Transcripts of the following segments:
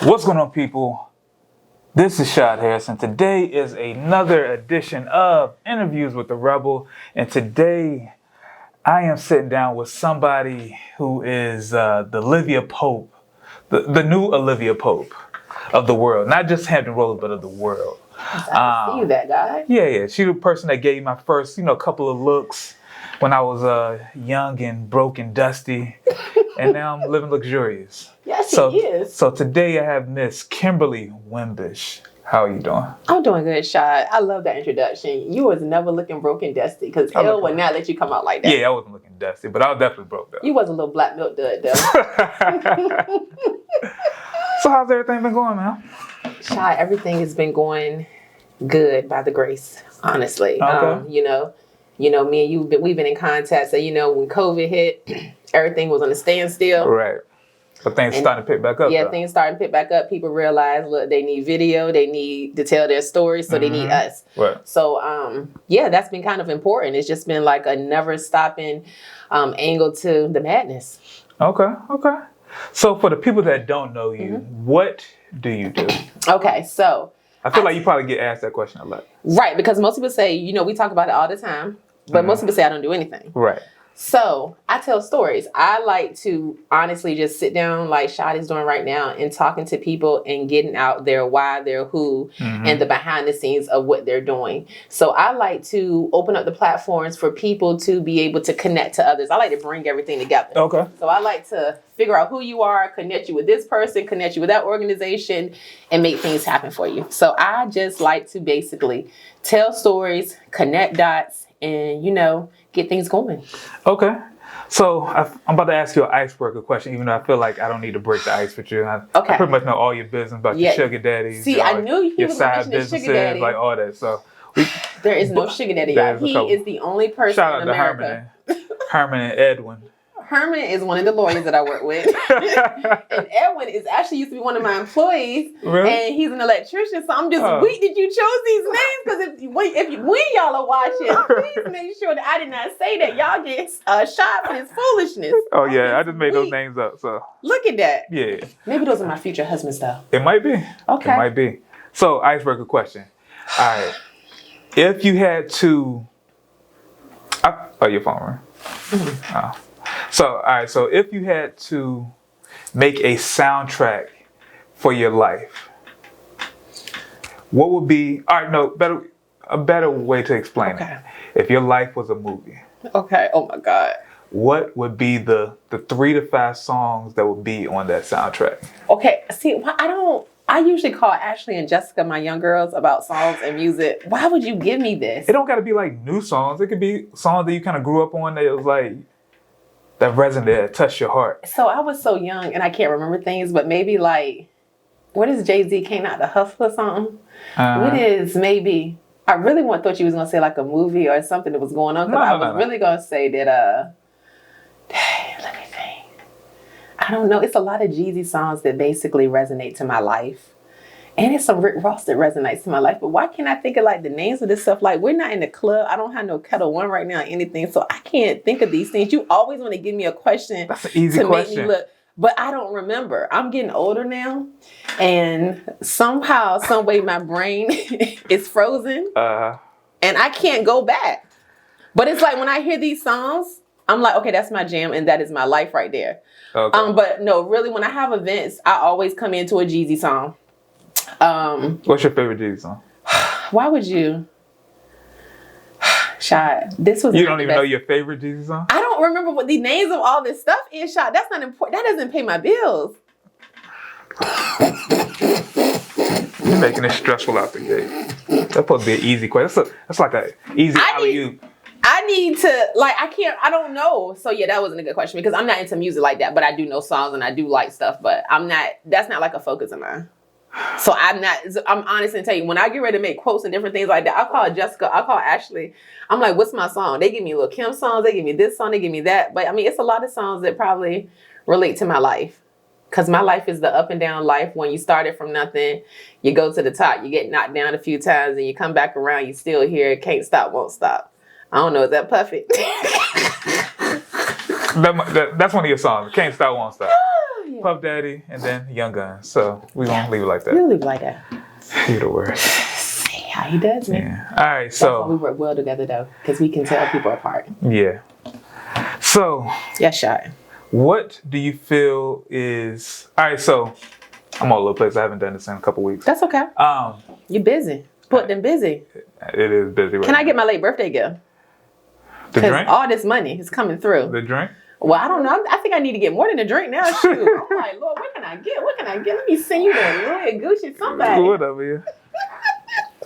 What's going on, people? This is Shad Harris, and today is another edition of Interviews with the Rebel. And today, I am sitting down with somebody who is the Olivia Pope, the new Olivia Pope of the world. Not just Hampton Roads, but of the world. I see you, that guy. Yeah. She's the person that gave me my first, couple of looks when I was young and broke and dusty. And now I'm living luxurious. Yes, he is. So today I have Miss Kimberly Wimbish. How are you doing? I'm doing good, Shad. I love that introduction. You was never looking broken dusty, because Elle would not let you come out like that. Yeah, I wasn't looking dusty, but I was definitely broke though. You was a little black milk dud though. So how's everything been going, man? Shad, everything has been going good by the grace, honestly. Okay. Me and you, we've been in contact. So, when COVID hit, everything was on a standstill. Right. But things starting to pick back up. Yeah, though. Things starting to pick back up. People realize, look, they need video. They need to tell their stories. So they need us. Right. So, that's been kind of important. It's just been like a never stopping angle to the madness. Okay. So for the people that don't know you, what do you do? Okay, so I feel like you probably get asked that question a lot. Right, because most people say, we talk about it all the time, but most people say I don't do anything. Right. So I tell stories. I like to honestly just sit down like Shad is doing right now and talking to people and getting out their why, their who, and the behind the scenes of what they're doing. So I like to open up the platforms for people to be able to connect to others. I like to bring everything together. Okay. So I like to figure out who you are, connect you with this person, connect you with that organization, and make things happen for you. So I just like to basically tell stories, connect dots, and, get things going. Okay. So I'm about to ask you an icebreaker question, even though I feel like I don't need to break the ice with you. I pretty much know all your business about your sugar daddies. See, I knew he your was side mentioning businesses, sugar daddy. like all that. So There is no sugar daddy. He is the only person shout out in to America. Herman and Edwin. Herman is one of the lawyers that I work with. And Edwin is actually used to be one of my employees. Really? And he's an electrician. So I'm just weak that you chose these names. Because when y'all are watching, please make sure that I did not say that. Y'all get shot for this foolishness. Oh, yeah. I just made those names up. So look at that. Yeah. Maybe those are my future husbands, though. It might be. Okay. It might be. So, icebreaker question. All right. If you had to... your phone, right? So, all right. So, if you had to make a soundtrack for your life, what would be... All right, no, a better way to explain it. If your life was a movie. Okay. Oh, my God. What would be the 3 to 5 songs that would be on that soundtrack? Okay. See, I usually call Ashley and Jessica, my young girls, about songs and music. Why would you give me this? It don't got to be like new songs. It could be songs that you kind of grew up on that was like, that resonated, touched your heart. So I was so young and I can't remember things, but maybe like, what is Jay-Z came out the Hustle or something? What is maybe, I really thought you was going to say like a movie or something that was going on. Because I was really going to say that, let me think. I don't know. It's a lot of Jeezy songs that basically resonate to my life. And it's some Rick Ross that resonates to my life. But why can't I think of like the names of this stuff? Like, we're not in the club. I don't have no Kettle One right now or anything. So I can't think of these things. You always want to give me a question. That's an easy question. Make me look. But I don't remember. I'm getting older now. And somehow, some way, my brain is frozen. And I can't go back. But it's like when I hear these songs, I'm like, okay, that's my jam. And that is my life right there. Okay. But no, really, when I have events, I always come into a Jeezy song. What's your favorite Jeezy song? Why would you? Shad, this was. You don't even know your favorite Jeezy song? I don't remember what the names of all this stuff is, Shad. That's not important. That doesn't pay my bills. You're making it stressful out the gate. That's supposed to be an easy question. That's like an easy alley-oop. I need to, I don't know. So yeah, that wasn't a good question because I'm not into music like that, but I do know songs and I do like stuff, but that's not like a focus of mine. So I'm honest and tell you, when I get ready to make quotes and different things like that, I'll call Jessica, I'll call Ashley. I'm like, what's my song? They give me Lil' Kim songs, they give me this song, they give me that. But I mean, it's a lot of songs that probably relate to my life. Because my life is the up and down life. When you started from nothing, you go to the top, you get knocked down a few times, and you come back around, you still here, can't stop, won't stop. I don't know, is that perfect? That's one of your songs, Can't Stop, Won't Stop. Yeah. Puff Daddy, and then Young Gun. So we're going to leave it like that. We'll leave it like that. You're the worst. See how he does me. Yeah. All right, That's why we so. work well together, though, because we can tell people apart. Yeah. So. Yes, shot. What do you feel is... All right, so I'm all over the place. I haven't done this in a couple weeks. That's okay. You're busy. Put them busy. It is busy right Can now. I get my late birthday gift? The Because drink? all this money is coming through. The drink? Well, I don't know. I think I need to get more than a drink now. Shoot. I'm like, Lord, what can I get? What can I get? Let me send you to Louis, Gucci, somebody. Whatever, yeah.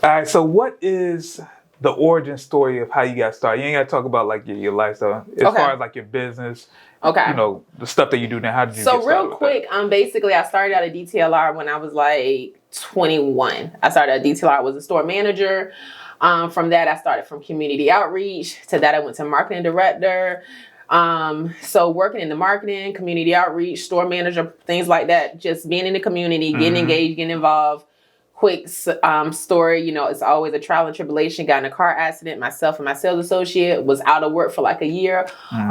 All right, so what is the origin story of how you got started? You ain't got to talk about like your lifestyle. As far as like your business, Okay. you know, the stuff that you do now. How did you get So started real quick, basically I started out at DTLR when I was like 21. I started at DTLR, I was a store manager. From that, I started from community outreach. To that, I went to marketing director. So working in the marketing, community outreach, store manager, things like that, just being in the community, getting engaged, getting involved. Quick story, you know, it's always a trial and tribulation. Got in a car accident. Myself and my sales associate was out of work for like a year. A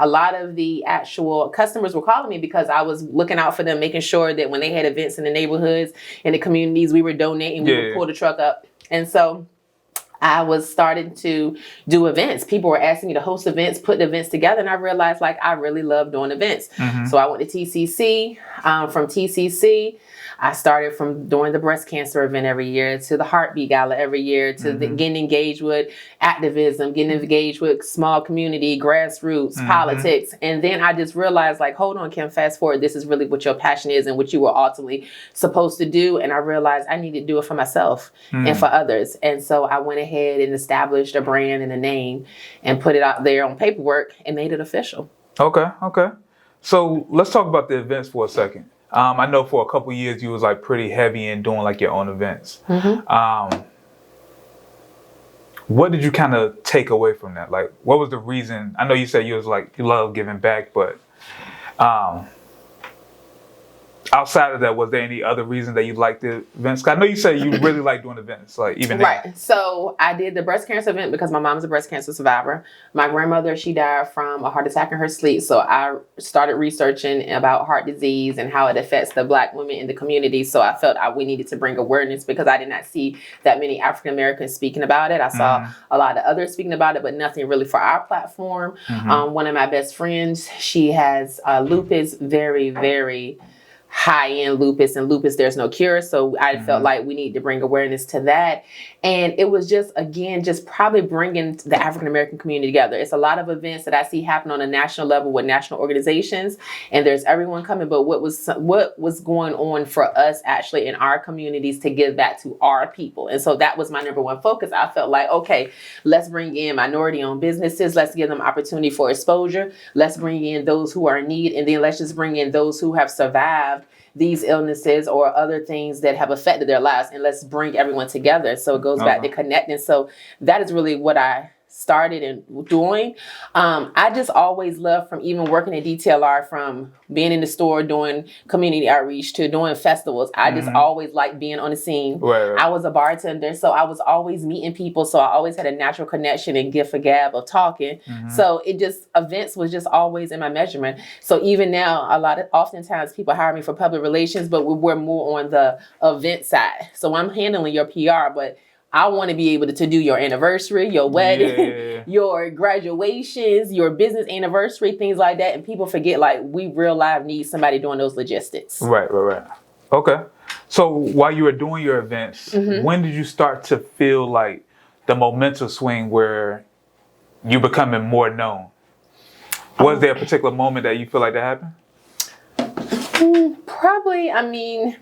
lot of the actual customers were calling me because I was looking out for them, making sure that when they had events in the neighborhoods, in the communities, we were donating, we would pull the truck up. And so I was starting to do events. People were asking me to host events, put events together, and I realized like I really love doing events. So I went to TCC. From TCC, I started from doing the breast cancer event every year to the heartbeat gala every year to getting engaged with activism, getting engaged with small community, grassroots, politics. And then I just realized like, hold on, Kim, fast forward. This is really what your passion is and what you were ultimately supposed to do. And I realized I needed to do it for myself and for others. And so I went ahead and established a brand and a name and put it out there on paperwork and made it official. Okay. So let's talk about the events for a second. I know for a couple years you was like pretty heavy in doing like your own events. What did you kind of take away from that? Like, what was the reason? I know you said you was like, you love giving back, but outside of that, was there any other reason that you liked the events? 'Cause I know you said you really like doing events, like even now. Right. So I did the breast cancer event because my mom's a breast cancer survivor. My grandmother, she died from a heart attack in her sleep. So I started researching about heart disease and how it affects the Black women in the community. So I felt we needed to bring awareness because I did not see that many African Americans speaking about it. I saw a lot of others speaking about it, but nothing really for our platform. One of my best friends, she has lupus, very, very high-end lupus, and lupus there's no cure. So I felt like we need to bring awareness to that. And it was just, again, just probably bringing the African American community together. It's a lot of events that I see happen on a national level with national organizations, and there's everyone coming. But what was going on for us actually in our communities to give back to our people? And so that was my number one focus. I felt like, okay, let's bring in minority-owned businesses. Let's give them opportunity for exposure. Let's bring in those who are in need, and then let's just bring in those who have survived these illnesses or other things that have affected their lives, and let's bring everyone together. So it goes back to connecting. So that is really what I started and doing. I just always loved, from even working at DTLR, from being in the store doing community outreach to doing festivals. I just always liked being on the scene. Right. I was a bartender, so I was always meeting people. So I always had a natural connection and gift for gab of talking. So it just, events was just always in my measurement. So even now, oftentimes people hire me for public relations, but we're more on the event side. So I'm handling your PR, but I want to be able to do your anniversary, your wedding, your graduations, your business anniversary, things like that. And people forget, like, we real life need somebody doing those logistics. Right. Okay. So while you were doing your events, when did you start to feel like the momentum swing where you becoming more known? Was there a particular moment that you feel like that happened? Probably,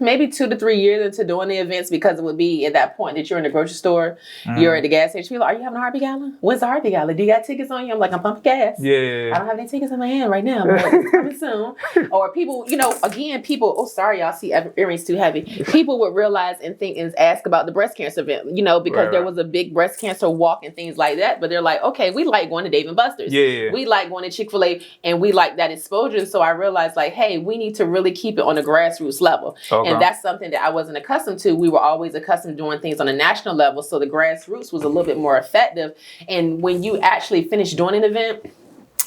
maybe 2 to 3 years into doing the events, because it would be at that point that you're in the grocery store, you're at the gas station. People are like, are you having a heartbeat gala? When's the heartbeat gala? Do you got tickets on you? I'm like, I'm pumping gas. Yeah. I don't have any tickets in my hand right now, but it's coming soon. Or people, oh, sorry, y'all see earrings too heavy. People would realize and think and ask about the breast cancer event, because there was a big breast cancer walk and things like that. But they're like, okay, we like going to Dave & Buster's. Yeah. We like going to Chick-fil-A, and we like that exposure. So I realized, like, hey, we need to really keep it on a grassroots level. And that's something that I wasn't accustomed to. We were always accustomed to doing things on a national level. So the grassroots was a little bit more effective. And when you actually finish doing an event,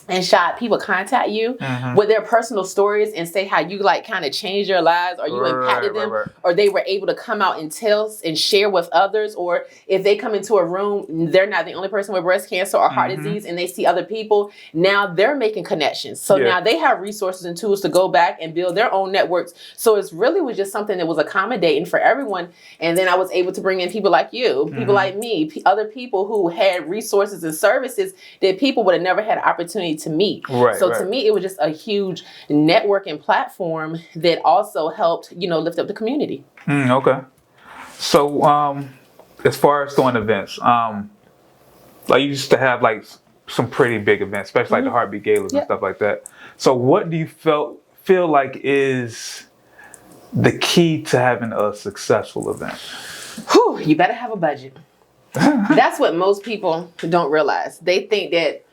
and Shad, people contact you with their personal stories and say how you like kind of changed their lives, or you impacted them, or they were able to come out and tell and share with others, or if they come into a room, they're not the only person with breast cancer or heart disease, and they see other people, now they're making connections. So now they have resources and tools to go back and build their own networks. So it's really was just something that was accommodating for everyone. And then I was able to bring in people like you, people like me, other people who had resources and services that people would have never had an opportunity to meet. So to me, it was just a huge networking platform that also helped, lift up the community. Okay. So as far as doing events, like you used to have like some pretty big events, especially like the Heartbeat Galas and stuff like that. So what do you feel like is the key to having a successful event? You better have a budget. That's what most people don't realize. They think that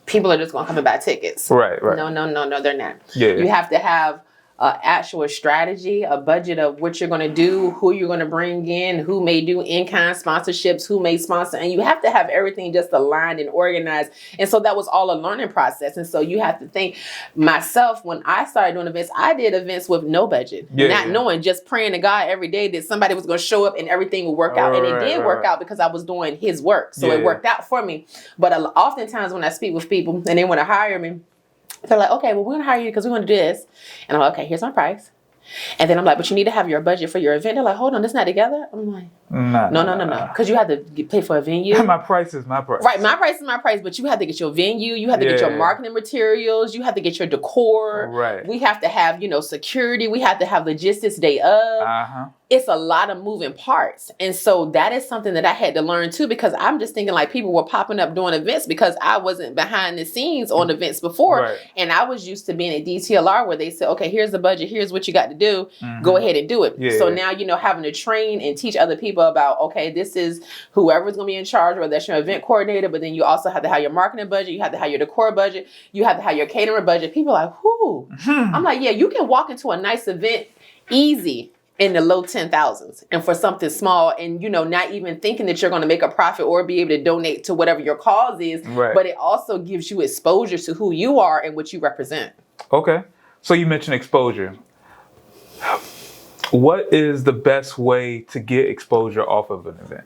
people are just going to come and buy tickets. Right. No, they're not. Yeah. You have to have an actual strategy, a budget of what you're going to do, who you're going to bring in, who may do in-kind sponsorships, who may sponsor, and you have to have everything just aligned and organized. And so that was all a learning process. And so you have to think, myself, when I started doing events, I did events with no budget, not knowing, just praying to God every day that somebody was going to show up and everything would work out. And it did work out because I was doing his work. So it worked out for me. But oftentimes when I speak with people and they want to hire me, they're like, okay, well, we're going to hire you because we want to do this. And I'm like, okay, here's my price. And then I'm like, but you need to have your budget for your event. They're like, hold on, that's not together. I'm like, no. Because you have to pay for a venue. My price is my price. Right, my price is my price, but you have to get your venue. You have to get your marketing materials. You have to get your decor. Right. We have to have, security. We have to have logistics day of. It's a lot of moving parts. And so that is something that I had to learn too, because I'm just thinking like people were popping up doing events because I wasn't behind the scenes on events before. Right. And I was used to being at DTLR where they said, okay, here's the budget. Here's what you got to do. Go ahead and do it. So now, having to train and teach other people about, okay, this is whoever's going to be in charge, whether that's your event coordinator, but then you also have to have your marketing budget. You have to have your decor budget. You have to have your catering budget. People are like, whoo. I'm like, yeah, you can walk into a nice event easy in the low 10,000s and for something small and, not even thinking that you're going to make a profit or be able to donate to whatever your cause is. Right. But it also gives you exposure to who you are and what you represent. Okay. So you mentioned exposure. What is the best way to get exposure off of an event?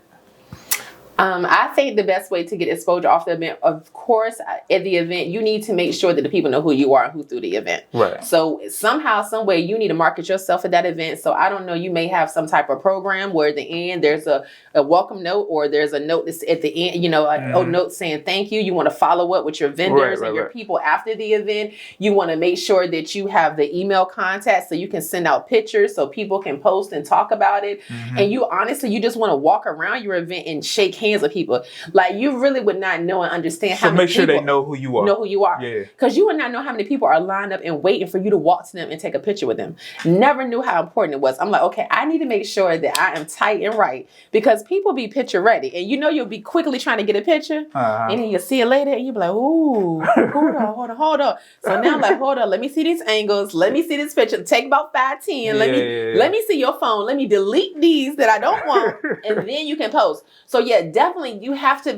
I think the best way to get exposure off the event, of course, at the event, you need to make sure that the people know who you are and who threw the event. Right. So somehow, some way, you need to market yourself at that event. So I don't know, you may have some type of program where at the end there's a welcome note, or there's a note that's at the end, a note saying thank you. You want to follow up with your vendors and your people after the event. You want to make sure that you have the email contact so you can send out pictures so people can post and talk about it. And you just want to walk around your event and shake hands with people. Like, you really would not know and understand how many people. So make sure they know who you are. Know who you are. Yeah. Because you would not know how many people are lined up and waiting for you to walk to them and take a picture with them. Never knew how important it was. I'm like, okay, I need to make sure that I am tight and right, because people be picture ready, and you'll be quickly trying to get a picture, and then you'll see it later, and you'll be like, ooh, hold on. So now I'm like, hold on, let me see these angles, let me see this picture, take about 5, 10, let me see your phone, let me delete these that I don't want, and then you can post. So yeah, definitely you have to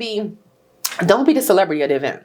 don't be the celebrity of the event.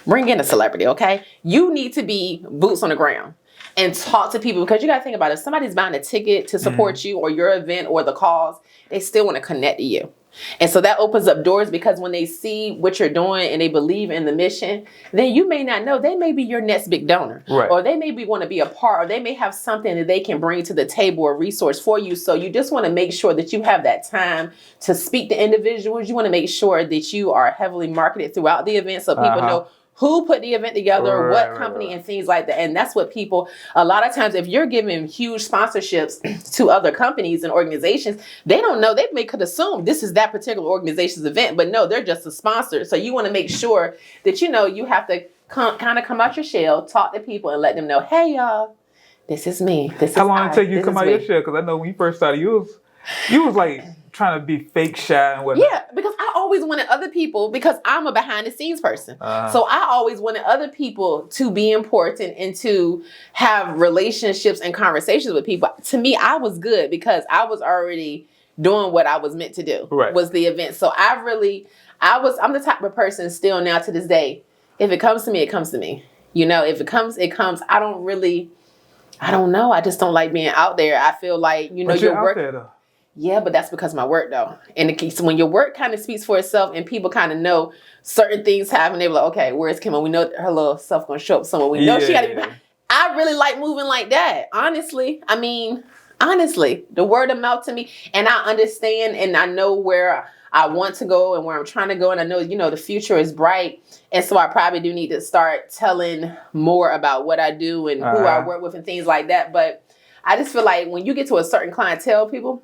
Bring in a celebrity, okay? You need to be boots on the ground and talk to people, because you got to think about it. If somebody's buying a ticket to support you or your event or the cause, they still want to connect to you. And so that opens up doors, because when they see what you're doing and they believe in the mission, then you may not know, they may be your next big donor, or they may want to be a part, or they may have something that they can bring to the table or resource for you. So you just want to make sure that you have that time to speak to individuals. You want to make sure that you are heavily marketed throughout the event so people know who put the event together, what company, and things like that. And that's what people, a lot of times, if you're giving huge sponsorships to other companies and organizations, they don't know. They could assume this is that particular organization's event, but no, they're just a sponsor. So you want to make sure that, you have to kind of come out your shell, talk to people, and let them know, hey, y'all, this is me. How long did it take you to come out your shell? Because I know when you first started, you was like trying to be fake shy and whatnot. Yeah, because I always wanted other people, because I'm a behind the scenes person. So I always wanted other people to be important and to have relationships and conversations with people. To me, I was good because I was already doing what I was meant to do, was the event. So I'm the type of person still now to this day, if it comes to me, it comes to me. You know, if it comes, it comes. I don't know. I just don't like being out there. I feel like, you know, But you're out there, though. Yeah, but that's because of my work, though. And so when your work kind of speaks for itself and people kind of know certain things happen, they're like, okay, where's Kim? We know her little stuff going to show up somewhere. We know she got to be. I really like moving like that, honestly. I mean, honestly, the word of mouth to me. And I understand and I know where I want to go and where I'm trying to go. And I know, you know, the future is bright. And so I probably do need to start telling more about what I do and who I work with and things like that. But I just feel like when you get to a certain clientele, people,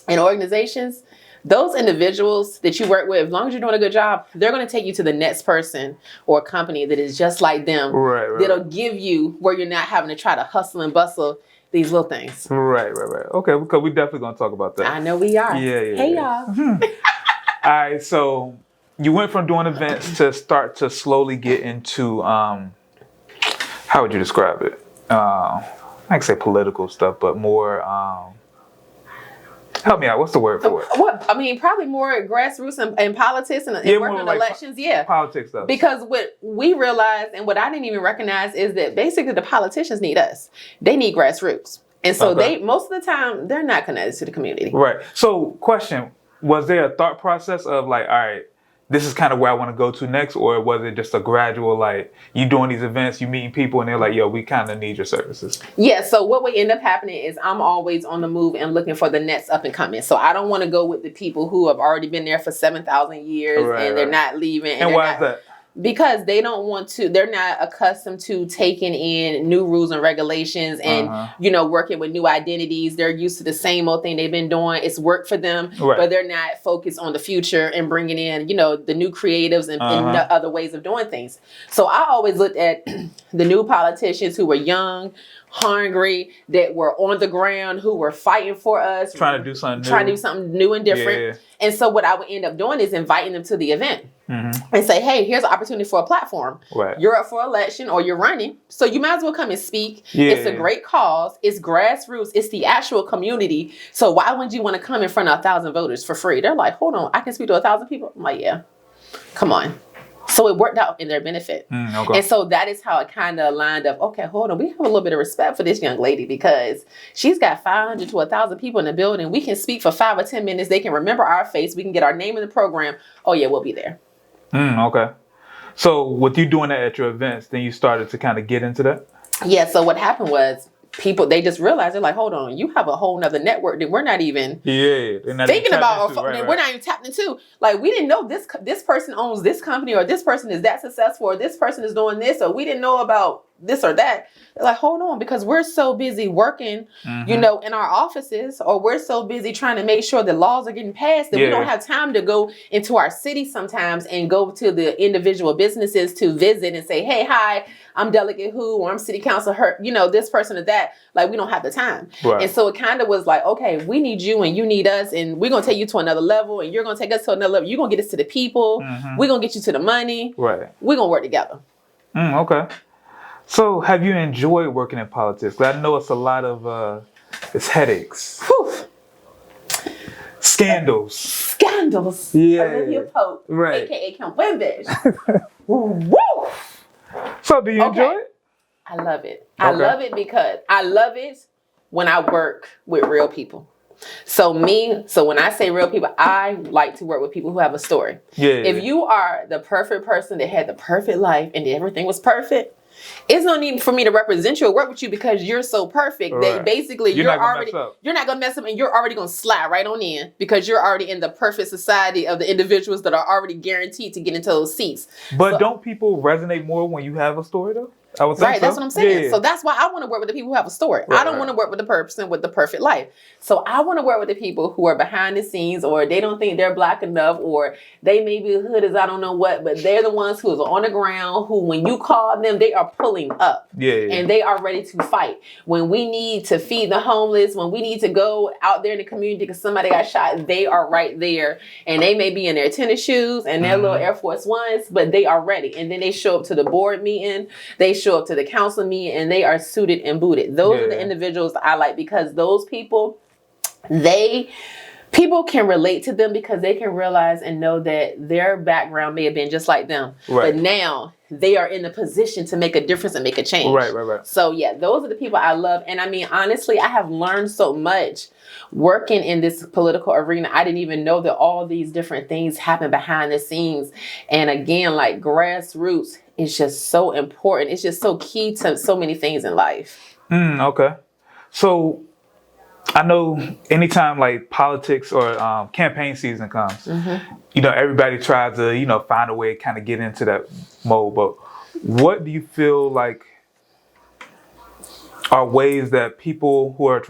and organizations, those individuals that you work with, as long as you're doing a good job, they're going to take you to the next person or company that is just like them. Right. That'll give you where you're not having to try to hustle and bustle these little things. Right. Okay, because we're definitely going to talk about that. I know we are. Yeah. Hey, y'all. All right, so you went from doing events to start to slowly get into, how would you describe it? I can say political stuff, but more... help me out. What's the word for it? What I mean, probably more grassroots and politics and working on elections. Politics stuff. Because what we realized and what I didn't even recognize is that basically the politicians need us. They need grassroots, and so they most of the time they're not connected to the community. Right. So, question: was there a thought process of like, all right, this is kind of where I want to go to next, or was it just a gradual, like, you doing these events, you meeting people, and they're like, yo, we kind of need your services? Yeah, so what would end up happening is I'm always on the move and looking for the next up and coming. So I don't want to go with the people who have already been there for 7,000 years and they're not leaving. And why is that? Because they don't want to, they're not accustomed to taking in new rules and regulations and, you know, working with new identities. They're used to the same old thing they've been doing. It's worked for them, but they're not focused on the future and bringing in, you know, the new creatives and other ways of doing things. So I always looked at the new politicians who were young, hungry, that were on the ground, who were fighting for us. Trying to do something new and different. Yeah. And so what I would end up doing is inviting them to the event. And say, hey, here's an opportunity for a platform. You're up for election or you're running, so you might as well come and speak. It's a great cause. It's grassroots. It's the actual community. So why wouldn't you want to come in front of 1,000 voters for free? They're like, hold on, I can speak to 1,000 people. I'm like, yeah, come on. So it worked out in their benefit. And so that is how it kind of lined up. Okay, hold on. We have a little bit of respect for this young lady because she's got 500 to 1,000 people in the building. We can speak for 5 or 10 minutes. They can remember our face. We can get our name in the program. Oh, yeah, we'll be there. Okay. So with you doing that at your events, then you started to kind of get into that? Yeah. So what happened was people, they just realized, they're like, hold on, you have a whole nother network that we're not even thinking about. We're not even tapping into. Like, we didn't know this person owns this company, or this person is that successful, or this person is doing this, or we didn't know about this or that. They're like, hold on, because we're so busy working, you know, in our offices, or we're so busy trying to make sure the laws are getting passed that we don't have time to go into our city sometimes and go to the individual businesses to visit and say, hey, hi, I'm Delegate who, or I'm City Council her, you know, this person or that. Like, we don't have the time. And so it kind of was like, okay, we need you and you need us, and we're going to take you to another level, and you're going to take us to another level. You're going to get us to the people. We're going to get you to the money. We're going to work together. Okay. So have you enjoyed working in politics? I know it's a lot of, it's headaches. Whew. Scandals. Yeah. Olivia Pope, a.k.a. Kimberly Wimbish. Woo! So do you enjoy it? I love it. I love it because I love it when I work with real people. So when I say real people, I like to work with people who have a story. If you are the perfect person that had the perfect life and everything was perfect, it's no need for me to represent you or work with you because you're so perfect that basically you're not gonna mess up, and you're already gonna slide right on in because you're already in the perfect society of the individuals that are already guaranteed to get into those seats. But don't people resonate more when you have a story though? I would think that's what I'm saying. So that's why I want to work with the people who have a story. I don't want to work with the person with the perfect life. So I want to work with the people who are behind the scenes, or they don't think they're black enough, or they may be hood as I don't know what, but they're the ones who is on the ground, who when you call them, they are pulling up. And they are ready to fight. When we need to feed the homeless, when we need to go out there in the community because somebody got shot, they are right there. And they may be in their tennis shoes and their little Air Force Ones, but they are ready. And then they show up to the board meeting. They show up to the council meeting, and they are suited and booted. Those are the individuals I like, because those people, they people can relate to them because they can realize and know that their background may have been just like them. Right. But now they are in the position to make a difference and make a change. Right. So yeah, those are the people I love. And I mean, honestly, I have learned so much working in this political arena. I didn't even know that all these different things happen behind the scenes. And again, like grassroots is just so important. It's just so key to so many things in life. Okay. So I know anytime like politics or campaign season comes, everybody tries to, find a way to kind of get into that mode. But what do you feel like are ways that people who are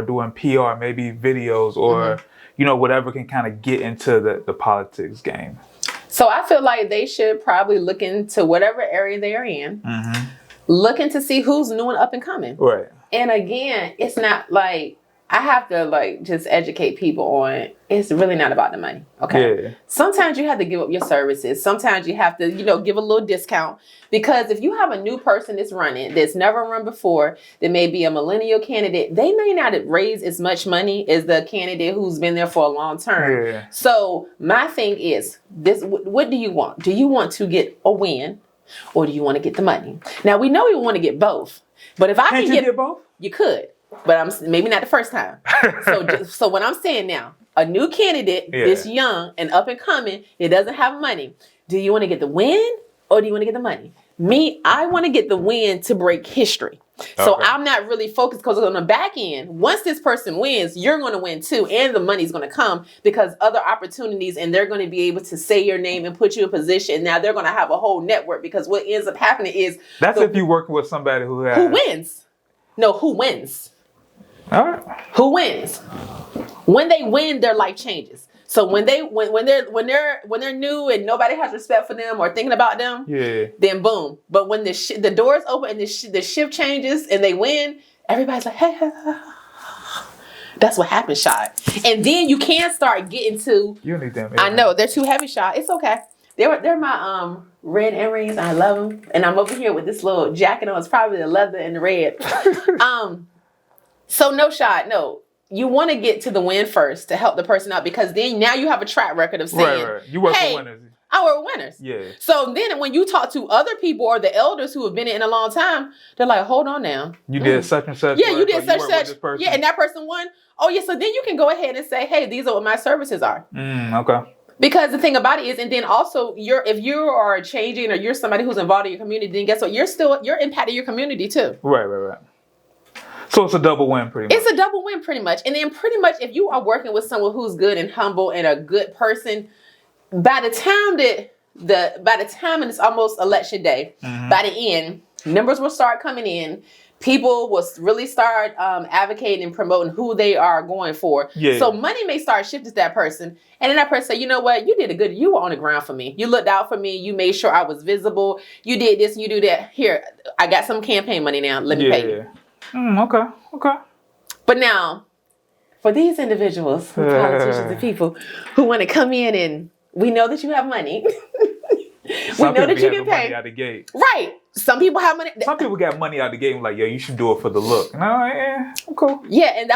doing PR, maybe videos or, whatever can kind of get into the politics game? So I feel like they should probably look into whatever area they're in, looking to see who's new and up and coming. Right. And again, it's not like, I have to like just educate people on it's really not about the money. Okay. Yeah. Sometimes you have to give up your services. Sometimes you have to, give a little discount, because if you have a new person that's running, that's never run before, that may be a millennial candidate, they may not raise as much money as the candidate who's been there for a long term. Yeah. So my thing is this, what do you want? Do you want to get a win or do you want to get the money? Now we know we want to get both, but if I Can't can you get both? You could. But I'm maybe not the first time. So what I'm saying now, a new candidate that's young and up and coming, it doesn't have money. Do you want to get the win or do you want to get the money? Me, I want to get the win to break history. So I'm not really focused, because on the back end, once this person wins, you're going to win too. And the money's going to come because other opportunities, and they're going to be able to say your name and put you in position. Now they're going to have a whole network, because what ends up happening is if you're working with somebody who wins. No, who wins? All right. Who wins? When they win, their life changes. So when they're new and nobody has respect for them or thinking about them, then boom. But when the doors open and the shift changes and they win, everybody's like, hey. That's what happens, Shot. And then you can start getting to. You need them. I know they're too heavy, Shot. It's okay. They're my red earrings. I love them. And I'm over here with this little jacket on. It's probably the leather and the red. So no, Shot, no. You want to get to the win first to help the person out, because then now you have a track record of saying, right. You work with winners. I work with winners. Yeah. So then when you talk to other people or the elders who have been in a long time, they're like, hold on now. You did such and such. Yeah, you did such. Yeah, and that person won. Oh yeah, so then you can go ahead and say, hey, these are what my services are. Okay. Because the thing about it is, and then also if you are changing or you're somebody who's involved in your community, then guess what? You're impacting your community too. Right. So it's a double win pretty much. It's a double win pretty much. And then pretty much if you are working with someone who's good and humble and a good person, by the time and it's almost election day, by the end, numbers will start coming in. People will really start advocating and promoting who they are going for. Yeah. So money may start shifting to that person. And then that person say, you know what? You did you were on the ground for me. You looked out for me. You made sure I was visible. You did this and you do that. Here, I got some campaign money now. Let me pay you. Okay. But now, for these individuals, politicians and people who want to come in and we know that you have money. We know that you can pay. Money out the gate. Right. Some people have money. Some people got money out the gate and like, yo, you should do it for the look. And I'm like, I'm cool. Yeah, and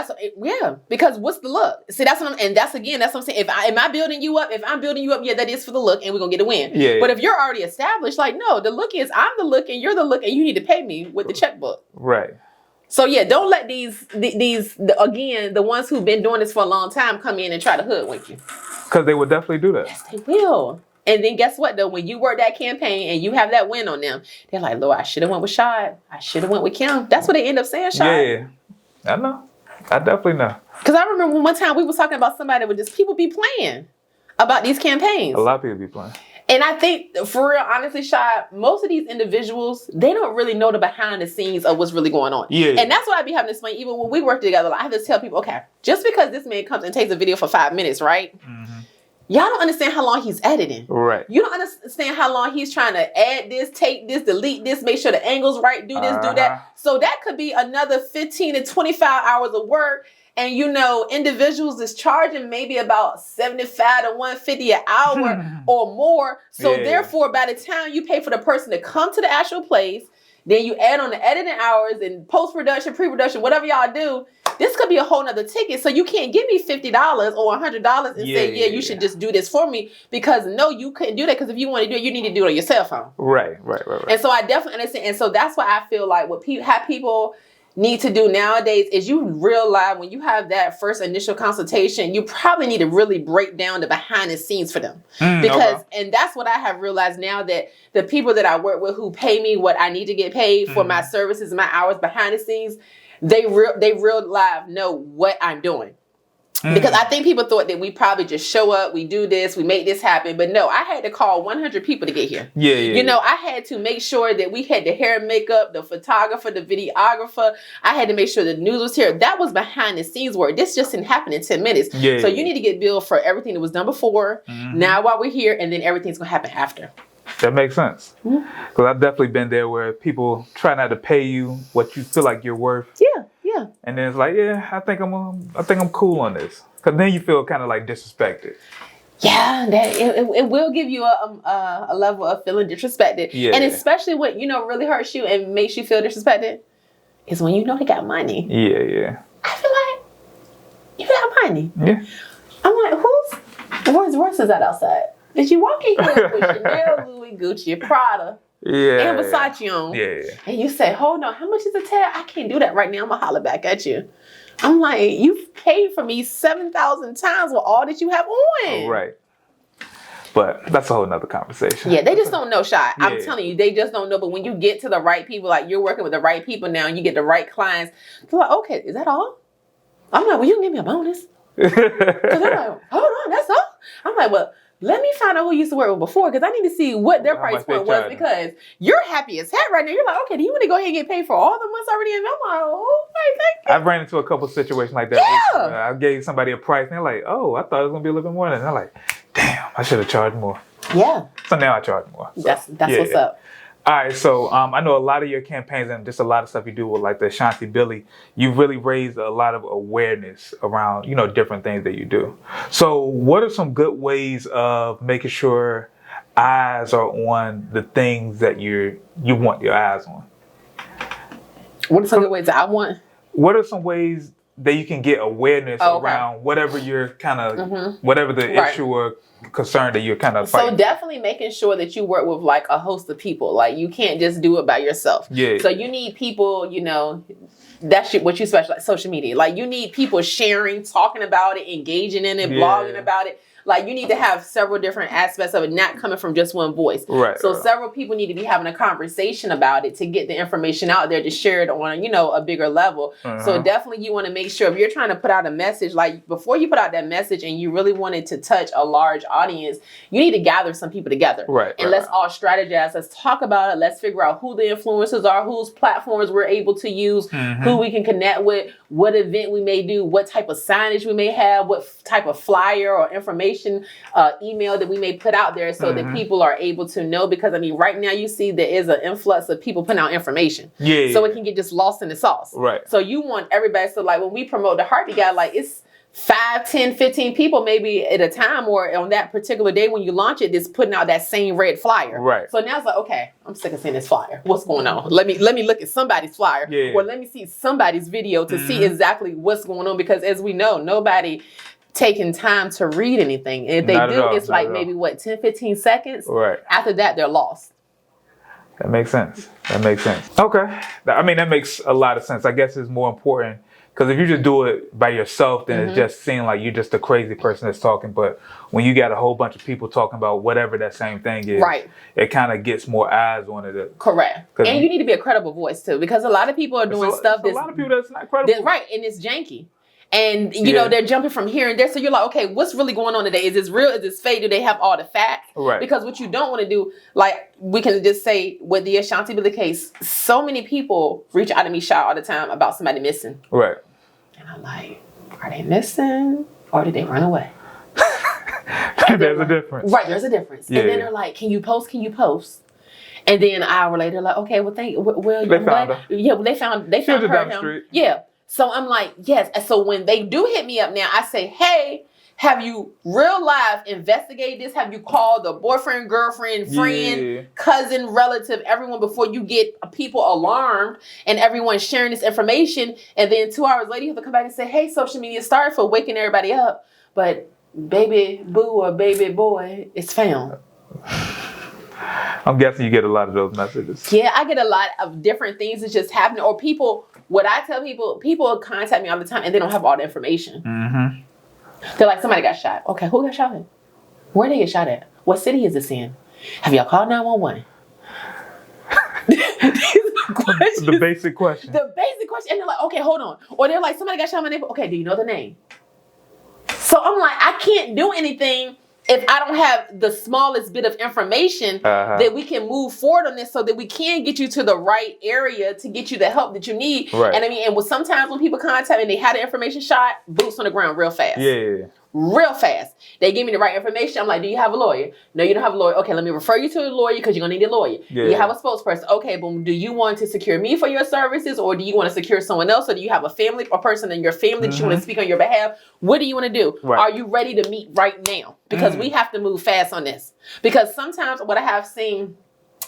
because what's the look? See, that's what I'm saying. Am I building you up? If I'm building you up, yeah, that is for the look, and we're gonna get a win. Yeah. But if you're already established, like, no, the look is I'm the look and you're the look, and you need to pay me with the checkbook. Right. So yeah, don't let these the ones who've been doing this for a long time come in and try to hoodwink you. Because they would definitely do that. Yes, they will. And then guess what though? When you work that campaign and you have that win on them, they're like, Lord, I should have went with Shad. I should have went with Kim. That's what they end up saying, Shad. Yeah, I know. I definitely know. Because I remember one time we was talking about somebody with just people be playing about these campaigns. A lot of people be playing. And I think, for real, honestly, Shad, most of these individuals, they don't really know the behind the scenes of what's really going on. Yeah. And that's what I be having to explain. Even when we work together, I have to tell people, okay, just because this man comes and takes a video for 5 minutes, right? Mm-hmm. Y'all don't understand how long he's editing. Right. You don't understand how long he's trying to add this, take this, delete this, make sure the angle's right, do this, do that. So that could be another 15 to 25 hours of work. And individuals is charging maybe about $75 to $150 an hour or more. So therefore, by the time you pay for the person to come to the actual place, then you add on the editing hours and post-production, pre-production, whatever y'all do, this could be a whole nother ticket. So you can't give me $50 or $100 and say, you should just do this for me, because no, you couldn't do that. Because if you want to do it, you need to do it on your cell phone. Right. And so I definitely understand. And so that's why I feel like what people need to do nowadays is you realize when you have that first initial consultation, you probably need to really break down the behind the scenes for them. Because, and that's what I have realized now, that the people that I work with who pay me what I need to get paid for my services, my hours behind the scenes, they real live know what I'm doing. Because I think people thought that we probably just show up, we do this, we make this happen. But no, I had to call 100 people to get here. You know, I had to make sure that we had the hair and makeup, the photographer, the videographer. I had to make sure the news was here. That was behind the scenes work. This just didn't happen in 10 minutes. So you need to get billed for everything that was done before, now while we're here, and then everything's going to happen after. That makes sense. Because I've definitely been there where people try not to pay you what you feel like you're worth. And then it's like, I think I'm cool on this. Because then you feel kind of like disrespected. Yeah, it will give you a level of feeling disrespected. And especially what, really hurts you and makes you feel disrespected is when you know they got money. I feel like you got money. I'm like, where's Royce is that outside? Did you walk in here with Chanel, Louis, Gucci, Prada, and Versace on? And you say, hold on, how much is the tab? I can't do that right now. I'm going to holler back at you. I'm like, you've paid for me 7,000 times with all that you have on. Right. But that's a whole nother conversation. They just don't know, Shy. I'm telling you, they just don't know. But when you get to the right people, like you're working with the right people now, and you get the right clients, they're like, okay, is that all? I'm like, well, you can give me a bonus. Because they're like, hold on, that's all? I'm like, well, let me find out who you used to work with before, because I need to see what their price point was, because you're happy as heck right now. You're like, okay, do you want to go ahead and get paid for all the months already in? I'm like, oh, thank you. I've ran into a couple situations like that. I gave somebody a price, and they're like, oh, I thought it was going to be a little bit more. And they're like, damn, I should have charged more. So now I charge more. So, that's what's up. All right, so I know a lot of your campaigns and just a lot of stuff you do with like the Ashanti Billy, you've really raised a lot of awareness around, different things that you do. So what are some good ways of making sure eyes are on the things that you want your eyes on? What are some good ways that I want? What are some ways that you can get awareness around whatever you're kind of, whatever the issue or concern that you're kind of fighting? So definitely making sure that you work with like a host of people. Like you can't just do it by yourself. So you need people, that's what you specialize, social media. Like you need people sharing, talking about it, engaging in it, blogging about it. Like you need to have several different aspects of it, not coming from just one voice. So several people need to be having a conversation about it to get the information out there to share it on, a bigger level. So definitely you want to make sure if you're trying to put out a message, like before you put out that message and you really wanted to touch a large audience, you need to gather some people together. And let's all strategize. Let's talk about it. Let's figure out who the influencers are, whose platforms we're able to use, who we can connect with, what event we may do, what type of signage we may have, what type of flyer or information email that we may put out there so that people are able to know. Because I mean, right now you see there is an influx of people putting out information. So it can get just lost in the sauce. So you want everybody, so like when we promote the Heartbeat Guide, like it's 5, 10, 15 people maybe at a time, or on that particular day when you launch it, it's putting out that same red flyer. So now it's like, okay, I'm sick of seeing this flyer. What's going on? Let me look at somebody's flyer, or let me see somebody's video to see exactly what's going on. Because as we know, nobody taking time to read anything. And if they do, it's like maybe 10, 15 seconds. After that, they're lost. That makes sense. Okay. I mean, that makes a lot of sense. I guess it's more important because if you just do it by yourself, then it's just seeming like you're just a crazy person that's talking. But when you got a whole bunch of people talking about whatever that same thing is, it kind of gets more eyes on it. Correct. And you need to be a credible voice too, because a lot of people are doing stuff that's a lot of people that's not credible. And it's janky. And, they're jumping from here and there. So you're like, okay, what's really going on today? Is this real? Is this fake? Do they have all the facts? Because what you don't want to do, like we can just say with the Ashanti Billy case, so many people reach out to me shy all the time about somebody missing. And I'm like, are they missing or did they run away? There's a difference. There's a difference. And then they're like, can you post? And then an hour later, like, okay, well, they found her. They found her. Street. So I'm like, yes. And so when they do hit me up now, I say, hey, Have you real life investigated this? Have you called the boyfriend, girlfriend, friend, cousin, relative, everyone before you get people alarmed and everyone sharing this information? And then 2 hours later, you have to come back and say, hey, social media, sorry for waking everybody up, but baby boo or baby boy is found. I'm guessing you get a lot of those messages. Yeah, I get a lot of different things that's just happening. Or people, what I tell people contact me all the time and they don't have all the information. Mm-hmm. They're like, somebody got shot. Okay, who got shot at? Where did they get shot at? What city is this in? Have y'all called 911? The basic question. The basic question. And they're like, okay, hold on. Or they're like, somebody got shot in my neighborhood. Okay, do you know the name? So I'm like, I can't do anything if I don't have the smallest bit of information that we can move forward on this so that we can get you to the right area to get you the help that you need. Right. And I mean, and sometimes when people contact me and they had the information shot, boots on the ground real fast. Yeah. Real fast. They give me the right information. I'm like, do you have a lawyer? No, you don't have a lawyer. Okay, let me refer you to a lawyer because you're going to need a lawyer. Yeah. Do you have a spokesperson? Okay, boom. Do you want to secure me for your services or do you want to secure someone else? Or do you have a family or person in your family that you want to speak on your behalf? What do you want to do? Right. Are you ready to meet right now? Because we have to move fast on this. Because sometimes what I have seen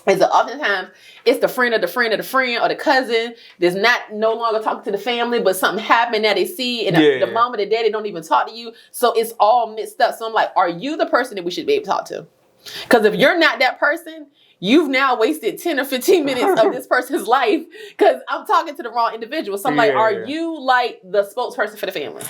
is that oftentimes it's the friend of the friend of the friend or the cousin that's no longer talking to the family, but something happened that they see and the mom or the daddy don't even talk to you. So it's all mixed up. So I'm like, are you the person that we should be able to talk to? Because if you're not that person, you've now wasted 10 or 15 minutes of this person's life because I'm talking to the wrong individual. So I'm like, are you like the spokesperson for the family?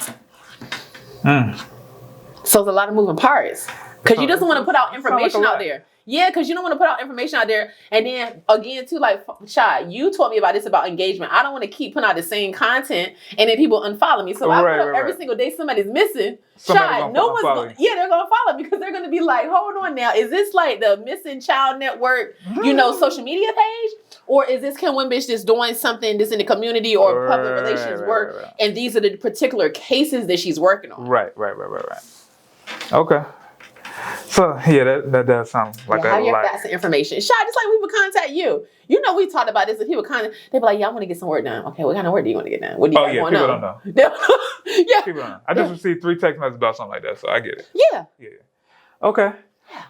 So it's a lot of moving parts because you just want to put out information out there. Yeah, because you don't want to put out information out there. And then again, too, like, Shad, you taught me about this about engagement. I don't want to keep putting out the same content and then people unfollow me. So I put up every single day somebody's missing. Shad, no one's going to, they're going to follow me because they're going to be like, hold on now. Is this like the Missing Child Network, social media page? Or is this Kim Wimbish that's doing something that's in the community or public relations work? And these are the particular cases that she's working on. Right. Okay. So that does sound like a lot. Have your facts and information. Shad, just like we would contact you. You know, we talked about this and people they'd be like, yeah, I want to get some work done. Okay, what kind of work do you want to get done? What do you want to know? People don't know. Yeah. People don't know. I just received 3 text messages about something like that, so I get it. Yeah. Okay.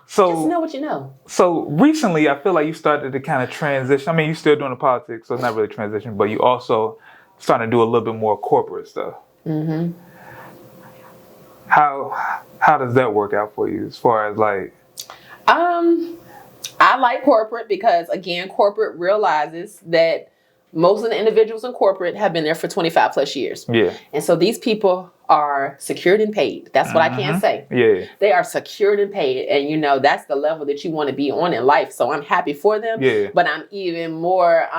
So just know what you know. So recently, I feel like you started to kind of transition. I mean, you're still doing the politics, so it's not really transition, but you also starting to do a little bit more corporate stuff. Mm-hmm. How does that work out for you as far as like? I like corporate because again, corporate realizes that most of the individuals in corporate have been there for 25 plus years. Yeah. And so these people are secured and paid. That's what I can say. Yeah. They are secured and paid. And that's the level that you want to be on in life. So I'm happy for them. Yeah. But I'm even more